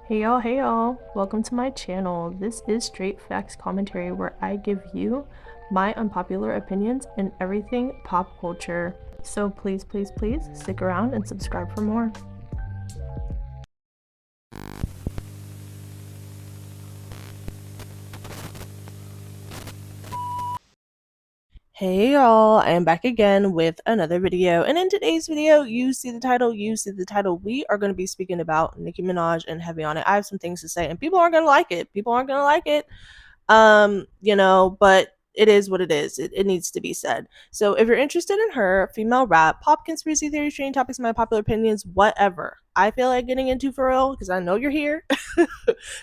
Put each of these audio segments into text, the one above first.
Hey y'all, welcome to my channel. This is Straight Facts Commentary where I give you my unpopular opinions in everything pop culture. So please stick around and subscribe for more. Hey y'all, I am back again with another video, and in today's video, you see the title, we are going to be speaking about Nicki Minaj and Heavy on It. I have some things to say, and people aren't going to like it. But it is what it is. It needs to be said. So if you're interested in her, female rap, pop, conspiracy theories, trending topics, my popular opinions, whatever I feel like getting into for real, because I know you're here,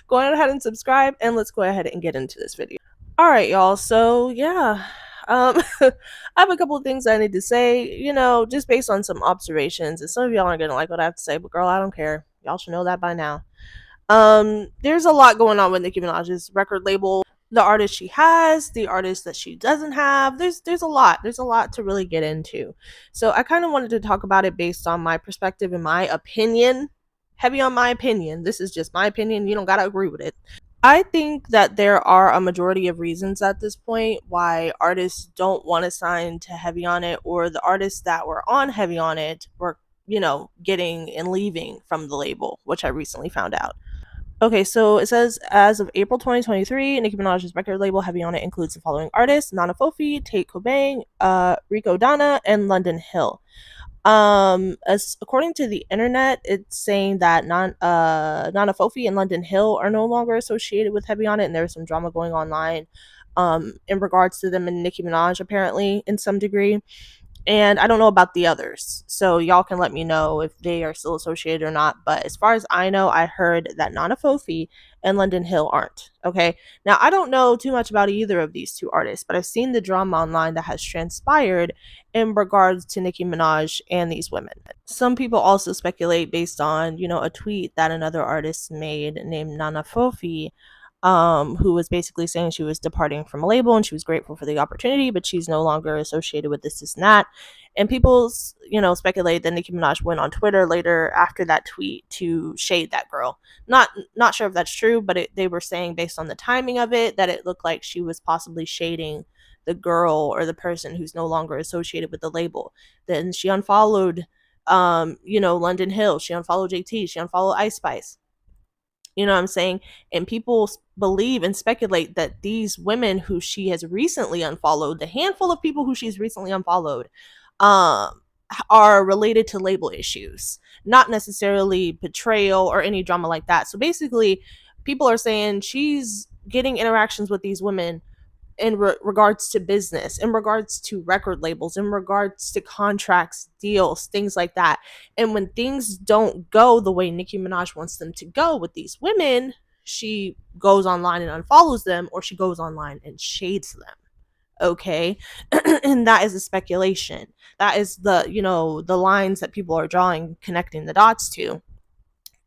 go on ahead and subscribe, and let's go ahead and get into this video. All right, y'all. So yeah, I have a couple of things I need to say. Just based on some observations, and some of y'all aren't gonna like what I have to say, but girl, I don't care. Y'all should know that by now. There's a lot going on with Nicki Minaj's record label, the artist she has, the artist that she doesn't have. There's a lot. There's a lot to really get into. So I kind of wanted to talk about it based on my perspective and my opinion. Heavy on my opinion. This is just my opinion. You don't gotta agree with it. I think that there are a majority of reasons at this point why artists don't want to sign to Heavy on It, or the artists that were on Heavy on It were, getting and leaving from the label, which I recently found out. Okay, so it says as of April 2023, Nicki Minaj's record label Heavy on It includes the following artists: Nana Fofi, Tate Cobain, Rico Donna, and London Hill. As according to the internet, it's saying that Nana Fofi and London Hill are no longer associated with Heavy on It, and there's some drama going online in regards to them and Nicki Minaj, apparently, in some degree. And I don't know about the others, so y'all can let me know if they are still associated or not. But as far as I know, I heard that Nana Fofi and London Hill aren't. Okay, now I don't know too much about either of these two artists, but I've seen the drama online that has transpired in regards to Nicki Minaj and these women. Some people also speculate based on, a tweet that another artist made named Nana Fofi, who was basically saying she was departing from a label and she was grateful for the opportunity, but she's no longer associated with this and that. And people, speculate that Nicki Minaj went on Twitter later after that tweet to shade that girl. Not sure if that's true, but they were saying based on the timing of it that it looked like she was possibly shading the girl or the person who's no longer associated with the label. Then she unfollowed, London Hill. She unfollowed JT. She unfollowed Ice Spice. You know what I'm saying? And people believe and speculate that these women who she has recently unfollowed, the handful of people who she's recently unfollowed, um, are related to label issues, not necessarily betrayal or any drama like that. So basically, people are saying she's getting interactions with these women in regards to business, in regards to record labels, in regards to contracts, deals, things like that. And when things don't go the way Nicki Minaj wants them to go with these women, she goes online and unfollows them, or she goes online and shades them. Okay. And that is a speculation. That is the lines that people are drawing, connecting the dots to.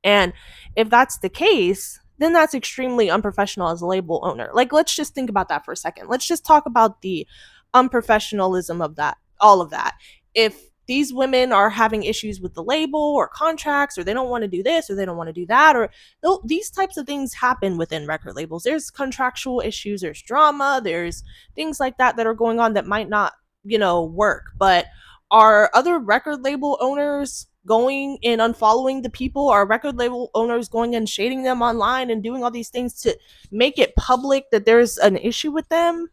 And if that's the case, then that's extremely unprofessional as a label owner. Like, let's just think about that for a second. Let's just talk about the unprofessionalism of that, all of that. If these women are having issues with the label or contracts, or they don't want to do this or they don't want to do that, or these types of things happen within record labels. There's contractual issues, there's drama, there's things like that that are going on that might not, work. But are other record label owners going and unfollowing the people? Are record label owners going and shading them online and doing all these things to make it public that there's an issue with them?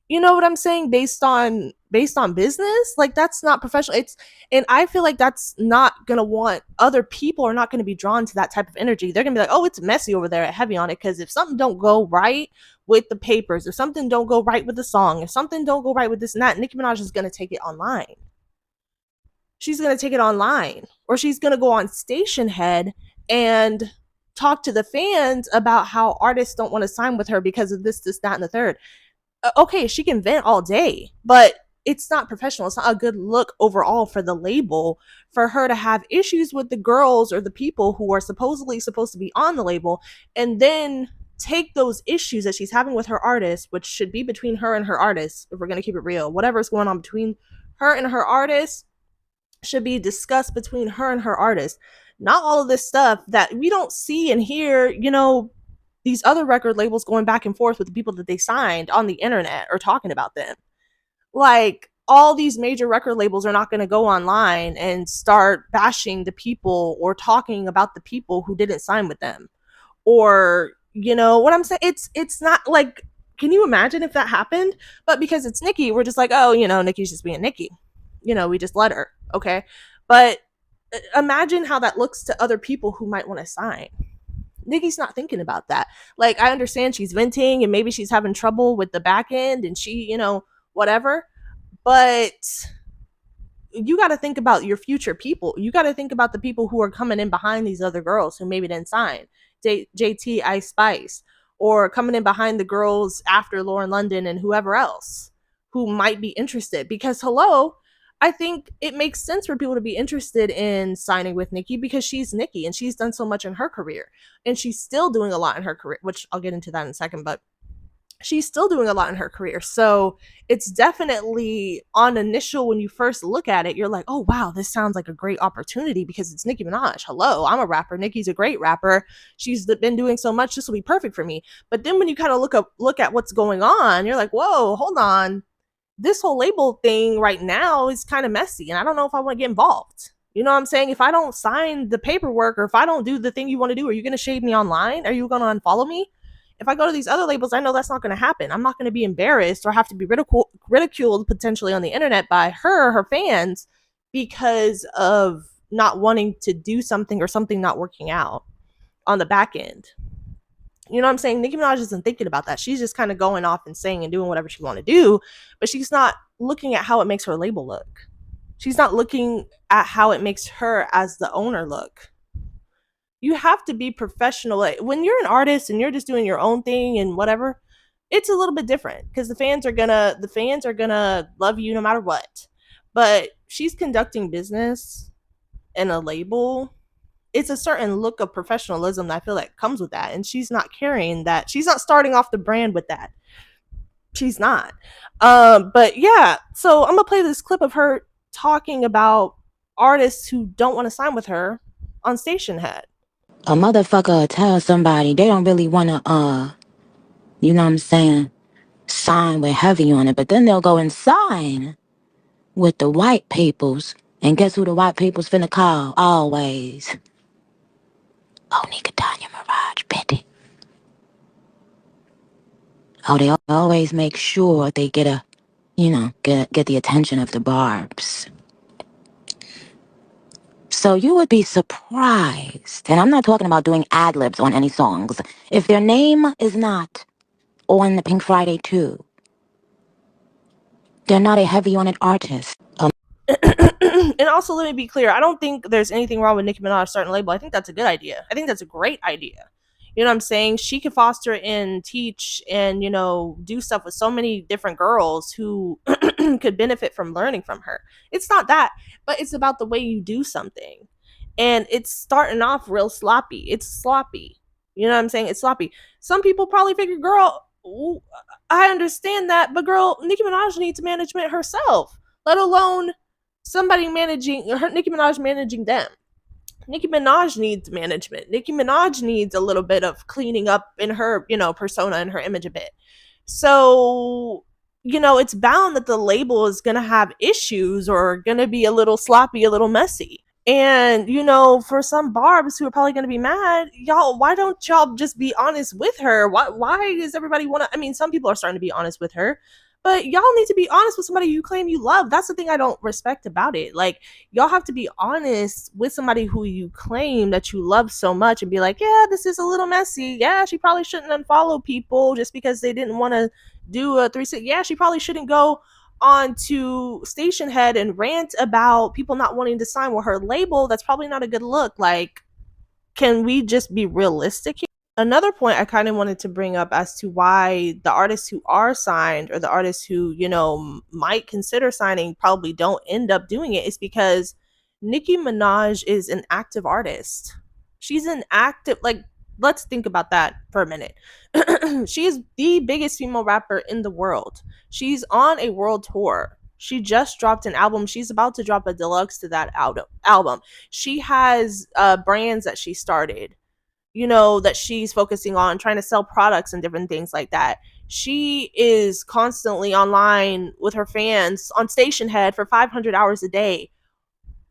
You know what I'm saying? Based on business? Like, that's not professional. And I feel like that's not gonna want, other people are not gonna be drawn to that type of energy. They're gonna be like, oh, it's messy over there at Heavy on It, because if something don't go right with the papers, if something don't go right with the song, if something don't go right with this and that, Nicki Minaj is gonna take it online. She's going to take it online, or she's going to go on Station Head and talk to the fans about how artists don't want to sign with her because of this, that, and the third. Okay, she can vent all day, but it's not professional. It's not a good look overall for the label for her to have issues with the girls or the people who are supposedly supposed to be on the label, and then take those issues that she's having with her artist, which should be between her and her artist, if we're going to keep it real. Whatever's going on between her and her artist should be discussed between her and her artist, Not all of this stuff that we don't see and hear, these other record labels going back and forth with the people that they signed on the internet or talking about them. Like, all these major record labels are not going to go online and start bashing the people or talking about the people who didn't sign with them. Or, what I'm saying? It's not like, can you imagine if that happened? But because it's Nicki, we're just like, oh, Nicki's just being Nicki. We just let her. Okay. But imagine how that looks to other people who might want to sign. Nicki's not thinking about that. Like, I understand she's venting and maybe she's having trouble with the back end and she, whatever. But you got to think about your future people. You got to think about the people who are coming in behind these other girls who maybe didn't sign. JT, Ice Spice, or coming in behind the girls after Lauren London and whoever else who might be interested. Because, hello, I think it makes sense for people to be interested in signing with Nicki because she's Nicki and she's done so much in her career. And she's still doing a lot in her career, which I'll get into that in a second. But she's still doing a lot in her career. So it's definitely on initial, when you first look at it, you're like, oh, wow, this sounds like a great opportunity because it's Nicki Minaj. Hello, I'm a rapper. Nicki's a great rapper. She's been doing so much. This will be perfect for me. But then when you kind of look at what's going on, you're like, whoa, hold on. This whole label thing right now is kind of messy. And I don't know if I want to get involved. You know what I'm saying? If I don't sign the paperwork or if I don't do the thing you want to do, are you going to shade me online? Are you going to unfollow me? If I go to these other labels, I know that's not going to happen. I'm not going to be embarrassed or have to be ridiculed potentially on the internet by her fans because of not wanting to do something or something not working out on the back end. You know what I'm saying? Nicki Minaj isn't thinking about that. She's just kind of going off and saying and doing whatever she want to do, but she's not looking at how it makes her label look. She's not looking at how it makes her as the owner look. You have to be professional. Like, when you're an artist and you're just doing your own thing and whatever, it's a little bit different because the fans are gonna love you no matter what. But she's conducting business in a label. It's a certain look of professionalism that I feel like comes with that, and she's not carrying that. She's not starting off the brand with that. She's not. But yeah, so I'm gonna play this clip of her talking about artists who don't want to sign with her on Station Head. A motherfucker will tell somebody they don't really wanna, you know what I'm saying, sign with heavy on it, but then they'll go and sign with the white peoples. And guess who the white people's finna call? Always. Oh, Nika, Tanya, Mirage, Betty. Oh, they always make sure they get get the attention of the barbs. So you would be surprised, and I'm not talking about doing ad-libs on any songs, if their name is not on the Pink Friday 2. They're not a heavy on it artist. And also, let me be clear, I don't think there's anything wrong with Nicki Minaj starting a label. I think that's a good idea. I think that's a great idea. You know what I'm saying? She can foster and teach and, do stuff with so many different girls who could benefit from learning from her. It's not that, but it's about the way you do something. And it's starting off real sloppy. It's sloppy. You know what I'm saying? It's sloppy. Some people probably figure, girl, I understand that, but girl, Nicki Minaj needs management herself, let alone somebody managing her. Nicki Minaj managing them. Nicki Minaj needs management. Nicki Minaj needs a little bit of cleaning up in her, persona and her image a bit. So, it's bound that the label is going to have issues or going to be a little sloppy, a little messy. And, for some barbs who are probably going to be mad, y'all, why don't y'all just be honest with her? Why does everybody want to? I mean, some people are starting to be honest with her, but y'all need to be honest with somebody you claim you love. That's the thing I don't respect about it. Like, y'all have to be honest with somebody who you claim that you love so much and be like, yeah, this is a little messy. Yeah, she probably shouldn't unfollow people just because they didn't want to do a 360. Yeah, she probably shouldn't go on to Station Head and rant about people not wanting to sign with her label. That's probably not a good look. Like, can we just be realistic here? Another point I kind of wanted to bring up as to why the artists who are signed or the artists who, might consider signing probably don't end up doing it is because Nicki Minaj is an active artist. She's an active, like, let's think about that for a minute. She is the biggest female rapper in the world. She's on a world tour. She just dropped an album. She's about to drop a deluxe to that album. She has brands that she started, that she's focusing on, trying to sell products and different things like that. She is constantly online with her fans on station head for 500 hours a day.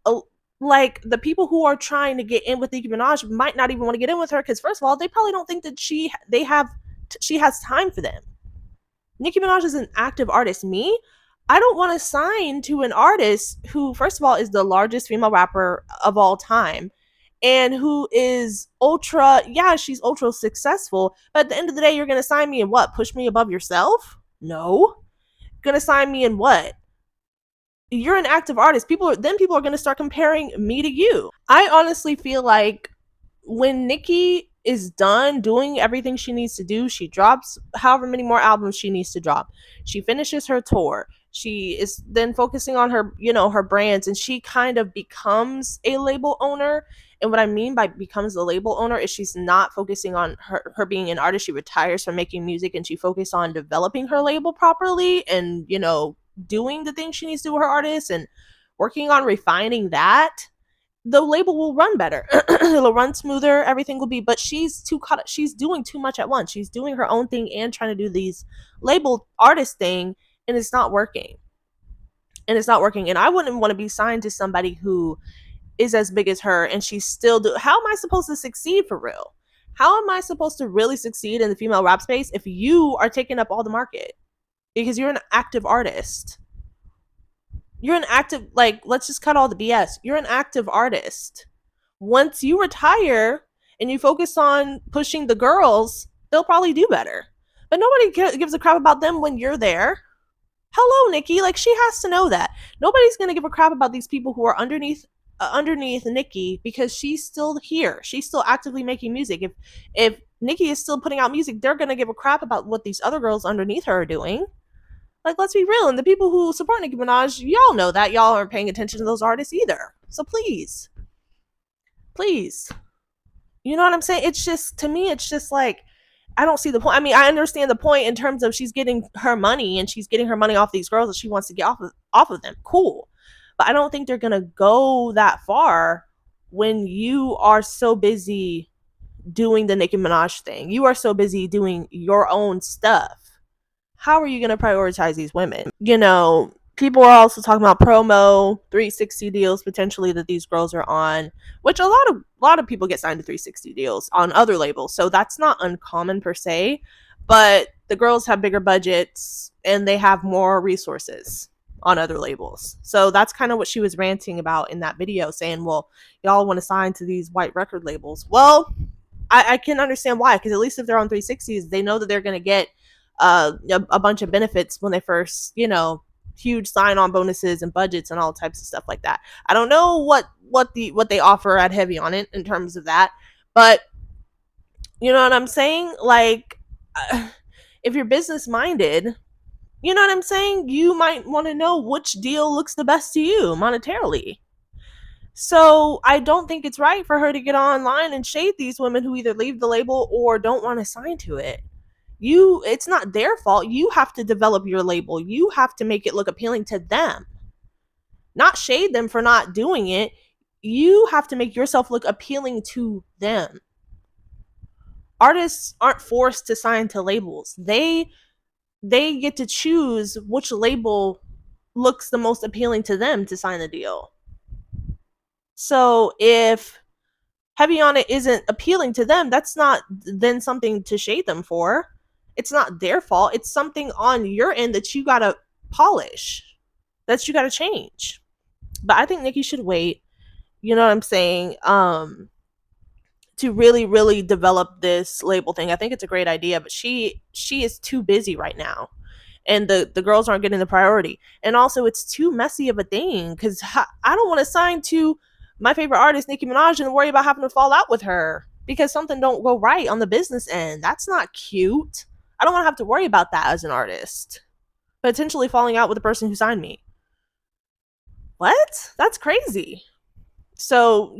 Uh, like, the people who are trying to get in with Nicki Minaj might not even want to get in with her because, first of all, they probably don't think that she has time for them. Nicki Minaj is an active artist. Me, I don't want to sign to an artist who, first of all, is the largest female rapper of all time and who is she's ultra successful. But at the end of the day, you're going to sign me in what? Push me above yourself? No. Going to sign me in what? You're an active artist. People are going to start comparing me to you. I honestly feel like when Nicki is done doing everything she needs to do, she drops however many more albums she needs to drop. She finishes her tour. She is then focusing on her brands, and she kind of becomes a label owner. And what I mean by becomes a label owner is she's not focusing on her being an artist. She retires from making music and she focuses on developing her label properly and, doing the things she needs to do with her artists and working on refining that. The label will run better. It'll run smoother. Everything will be. But she's too caught up. She's doing too much at once. She's doing her own thing and trying to do these label artist thing, and it's not working. And I wouldn't want to be signed to somebody who is as big as her, and she's still do. How am I supposed to succeed for real? How am I supposed to really succeed in the female rap space if you are taking up all the market? Because you're an active artist. You're an active, like, let's just cut all the BS. You're an active artist. Once you retire and you focus on pushing the girls, they'll probably do better. But nobody gives a crap about them when you're there. Hello, Nicki. Like, she has to know that. Nobody's going to give a crap about these people who are underneath Nicki because she's still here. She's still actively making music. If Nicki is still putting out music, they're going to give a crap about what these other girls underneath her are doing. Like, let's be real. And the people who support Nicki Minaj, y'all know that. Y'all aren't paying attention to those artists either. So please, please. You know what I'm saying? It's just, to me, it's just like, I don't see the point. I mean, I understand the point in terms of she's getting her money and she's getting her money off these girls that she wants to get off of them. Cool. But I don't think they're going to go that far when you are so busy doing the Nicki Minaj thing. You are so busy doing your own stuff. How are you going to prioritize these women? People are also talking about promo 360 deals potentially that these girls are on, which a lot of people get signed to 360 deals on other labels, so that's not uncommon per se. But the girls have bigger budgets and they have more resources on other labels, so that's kind of what she was ranting about in that video, saying, well, y'all want to sign to these white record labels. Well, I can understand why, because at least if they're on 360s, they know that they're going to get a bunch of benefits when they first, huge sign-on bonuses and budgets and all types of stuff like that. I don't know what they offer at Heavy on it in terms of that, but you know what I'm saying? Like, if you're business minded, you know what I'm saying? You might want to know which deal looks the best to you monetarily. So I don't think it's right for her to get online and shade these women who either leave the label or don't want to sign to it. It's not their fault. You have to develop your label. You have to make it look appealing to them. Not shade them for not doing it. You have to make yourself look appealing to them. Artists aren't forced to sign to labels. They get to choose which label looks the most appealing to them to sign the deal. So if Heavy on It isn't appealing to them, that's not then something to shade them for. It's not their fault. It's something on your end that you gotta polish, that you gotta change. But I think Nicki should wait, you know what I'm saying, to really, really develop this label thing. I think it's a great idea, but she is too busy right now. And the girls aren't getting the priority. And also, it's too messy of a thing because I don't want to sign to my favorite artist, Nicki Minaj, and worry about having to fall out with her because something don't go right on the business end. That's not cute. I don't want to have to worry about that as an artist. Potentially falling out with the person who signed me. What? That's crazy. So,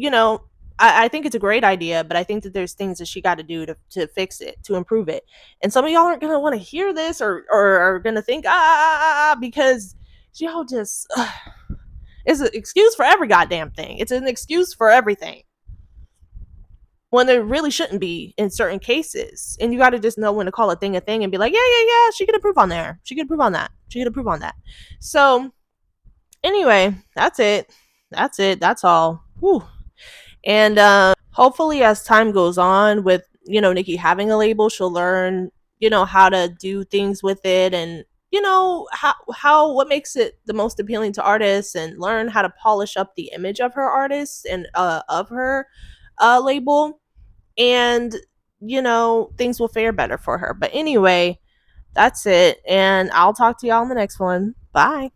I think it's a great idea, but I think that there's things that she got to do to fix it, to improve it. And some of y'all aren't going to want to hear this or are going to think, because y'all just it's an excuse for every goddamn thing. It's an excuse for everything when there really shouldn't be in certain cases. And you got to just know when to call a thing and be like, yeah, yeah, yeah, she could improve on there. She could improve on that. She could improve on that. So anyway, that's it. That's it. That's all. Whew. And hopefully, as time goes on, with Nicki having a label, she'll learn how to do things with it, and how what makes it the most appealing to artists, and learn how to polish up the image of her artists and of her label, and things will fare better for her. But anyway, that's it, and I'll talk to y'all in the next one. Bye.